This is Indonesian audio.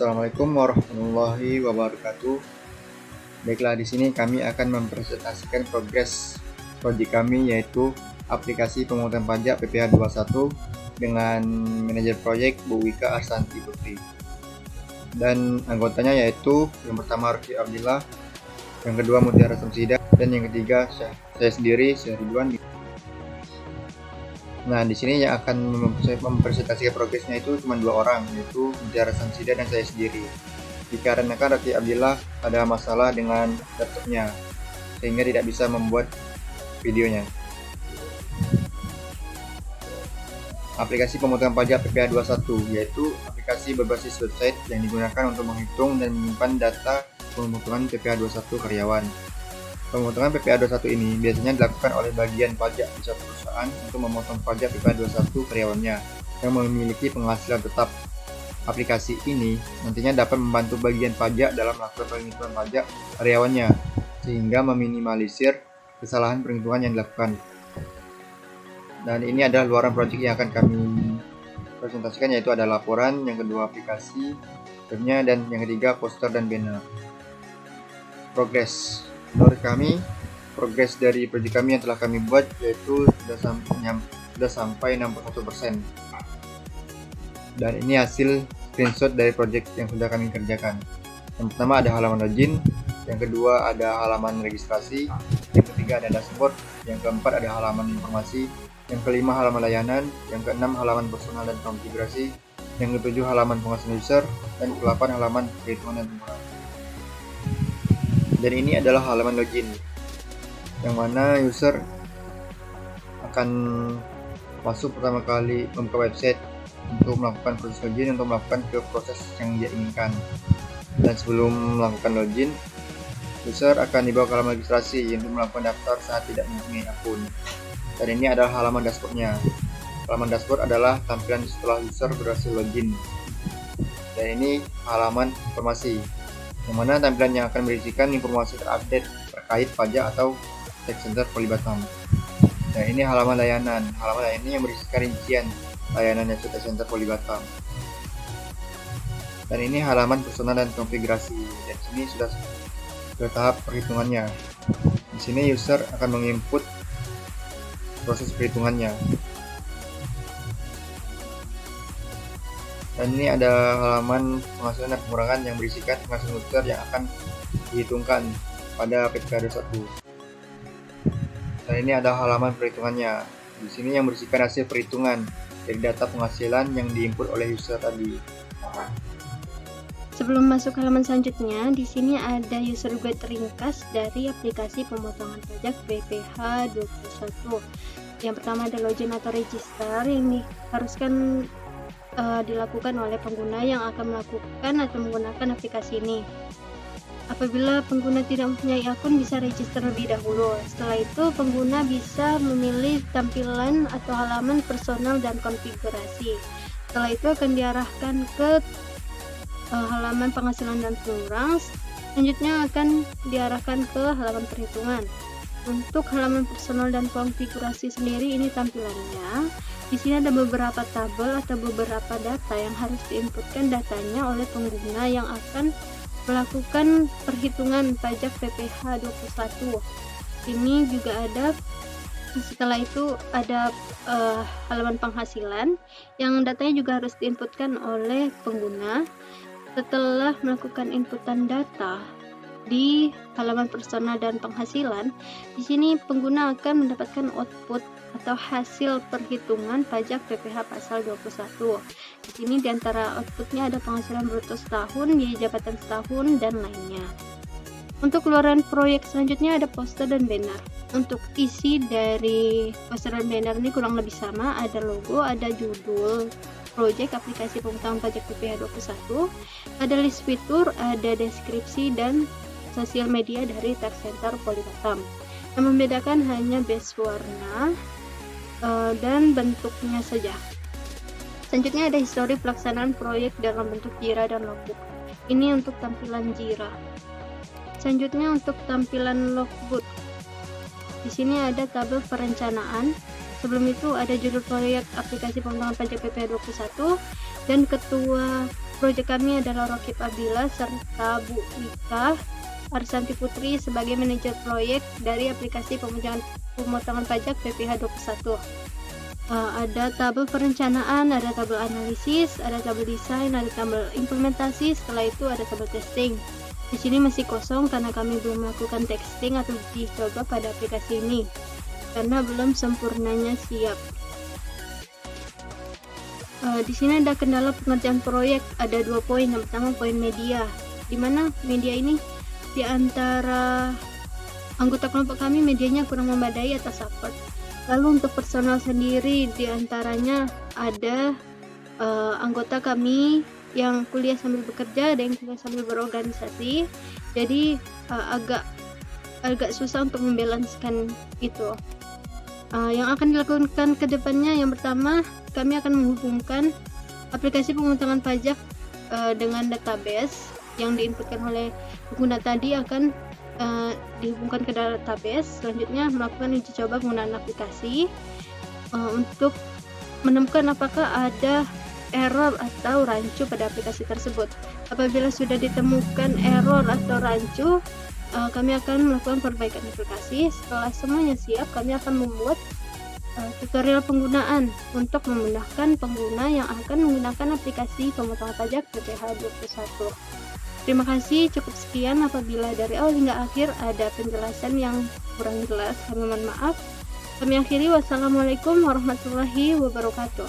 Assalamualaikum warahmatullahi wabarakatuh. Baiklah, di sini kami akan mempresentasikan progres proyek kami, yaitu aplikasi pemungutan pajak PPh 21 dengan manajer proyek Bu Wika Arsanti Putri. Dan anggotanya yaitu yang pertama Raffi Abdillah, yang kedua Mutiara Samsida, dan yang ketiga saya sendiri, Syekh Ridwan. Nah, di sini yang akan mempresentasikan progresnya itu cuma 2 orang, yaitu Mutiara Samsida dan saya sendiri. Dikarenakan Raffi Abdillah ada masalah dengan laptopnya, sehingga tidak bisa membuat videonya. Aplikasi pemungutan pajak PPh 21 yaitu aplikasi berbasis website yang digunakan untuk menghitung dan menyimpan data pemungutan PPh 21 karyawan. Pemotongan PPh 21 ini biasanya dilakukan oleh bagian pajak di suatu perusahaan untuk memotong pajak PPh 21 karyawannya yang memiliki penghasilan tetap. Aplikasi ini nantinya dapat membantu bagian pajak dalam melakukan penghitungan pajak karyawannya, sehingga meminimalisir kesalahan perhitungan yang dilakukan. Dan ini adalah luaran proyek yang akan kami presentasikan, yaitu ada laporan, yang kedua aplikasi, webnya, dan yang ketiga poster dan banner. Progres. Menurut kami, progres dari proyek kami yang telah kami buat yaitu sudah sampai 61%. Dan ini hasil screenshot dari proyek yang sudah kami kerjakan. Yang pertama ada halaman login, yang kedua ada halaman registrasi, yang ketiga ada dashboard, yang keempat ada halaman informasi, yang kelima halaman layanan, yang keenam halaman personal dan konfigurasi, yang ketujuh halaman penghasilan user, dan ke-8 halaman perhitungan dan pengurangan. Dan ini adalah halaman login, yang mana user akan masuk pertama kali membuka website untuk melakukan proses login, untuk melakukan ke proses yang dia inginkan. Dan sebelum melakukan login, user akan dibawa ke halaman registrasi untuk melakukan daftar saat tidak mempunyai akun. Dan ini adalah halaman dashboardnya. Halaman dashboard adalah tampilan setelah user berhasil login. Dan ini halaman informasi, yang mana tampilan yang akan berisikan informasi terupdate terkait pajak atau tax center Polibatam. Dan ini halaman layanan. Halaman layanan yang berisikan rincian layanan tax center Polibatam. Dan ini halaman personal dan konfigurasi. Dan sini sudah ke tahap perhitungannya. Di sini user akan menginput proses perhitungannya. Dan ini ada halaman penghasilan dan pengurangan yang berisikan penghasilan user yang akan dihitungkan pada PPh 21. Dan ini ada halaman perhitungannya. Di sini yang berisikan hasil perhitungan dari data penghasilan yang diinput oleh user tadi. Sebelum masuk halaman selanjutnya, di sini ada user guide ringkas dari aplikasi pemotongan pajak PPh 21. Yang pertama ada login atau register yang diharuskan dilakukan oleh pengguna yang akan melakukan atau menggunakan aplikasi ini. Apabila pengguna tidak mempunyai akun, bisa register terlebih dahulu. Setelah itu, pengguna bisa memilih tampilan atau halaman personal dan konfigurasi. Setelah itu akan diarahkan ke halaman penghasilan dan pengurangan. Selanjutnya akan diarahkan ke halaman perhitungan. Untuk halaman personal dan konfigurasi sendiri, ini tampilannya. Di sini ada beberapa tabel atau beberapa data yang harus diinputkan datanya oleh pengguna yang akan melakukan perhitungan pajak PPh 21. Ini juga ada. Setelah itu ada halaman penghasilan yang datanya juga harus diinputkan oleh pengguna. Setelah melakukan inputan data di halaman personal dan penghasilan, di sini pengguna akan mendapatkan output atau hasil perhitungan pajak PPh pasal 21. Di sini diantara outputnya ada penghasilan bruto setahun, biaya jabatan setahun, dan lainnya. Untuk keluaran proyek selanjutnya ada poster dan banner. Untuk isi dari poster dan banner ini kurang lebih sama, ada logo, ada judul proyek aplikasi pemungutan pajak PPh 21, ada list fitur, ada deskripsi, dan sosial media dari tax center Polibatam. Yang membedakan hanya base warna dan bentuknya saja. Selanjutnya ada histori pelaksanaan proyek dalam bentuk JIRA dan logbook. Ini untuk tampilan JIRA. Selanjutnya untuk tampilan logbook. Di sini ada tabel perencanaan. Sebelum itu ada judul proyek aplikasi pemungutan pajak PPh 21 dan ketua proyek kami adalah Rokib Abdillah serta Bu Rika Arsanti Putri sebagai manajer proyek dari aplikasi pemotongan pajak PPH 21. Ada tabel perencanaan, ada tabel analisis, ada tabel desain, ada tabel implementasi, setelah itu ada tabel testing. Di sini masih kosong karena kami belum melakukan testing atau uji coba pada aplikasi ini karena belum sempurnanya siap. Di sini ada kendala pengerjaan proyek, ada 2 poin. Yang pertama poin media, di mana media ini di antara anggota kelompok kami medianya kurang memadai atau support. Lalu untuk personal sendiri, di antaranya ada anggota kami yang kuliah sambil bekerja, ada yang kuliah sambil berorganisasi, jadi agak susah untuk membalanskan itu. Yang akan dilakukan ke depannya, yang pertama kami akan menghubungkan aplikasi pemotongan pajak dengan database yang diinputkan oleh pengguna tadi akan dihubungkan ke database. Selanjutnya melakukan uji coba penggunaan aplikasi untuk menemukan apakah ada error atau rancu pada aplikasi tersebut. Apabila sudah ditemukan error atau rancu, kami akan melakukan perbaikan aplikasi. Setelah semuanya siap, kami akan membuat tutorial penggunaan untuk memudahkan pengguna yang akan menggunakan aplikasi pemotongan pajak PPH 21. Terima kasih, cukup sekian. Apabila dari awal hingga akhir ada penjelasan yang kurang jelas, kami mohon maaf. Kami akhiri, wassalamualaikum warahmatullahi wabarakatuh.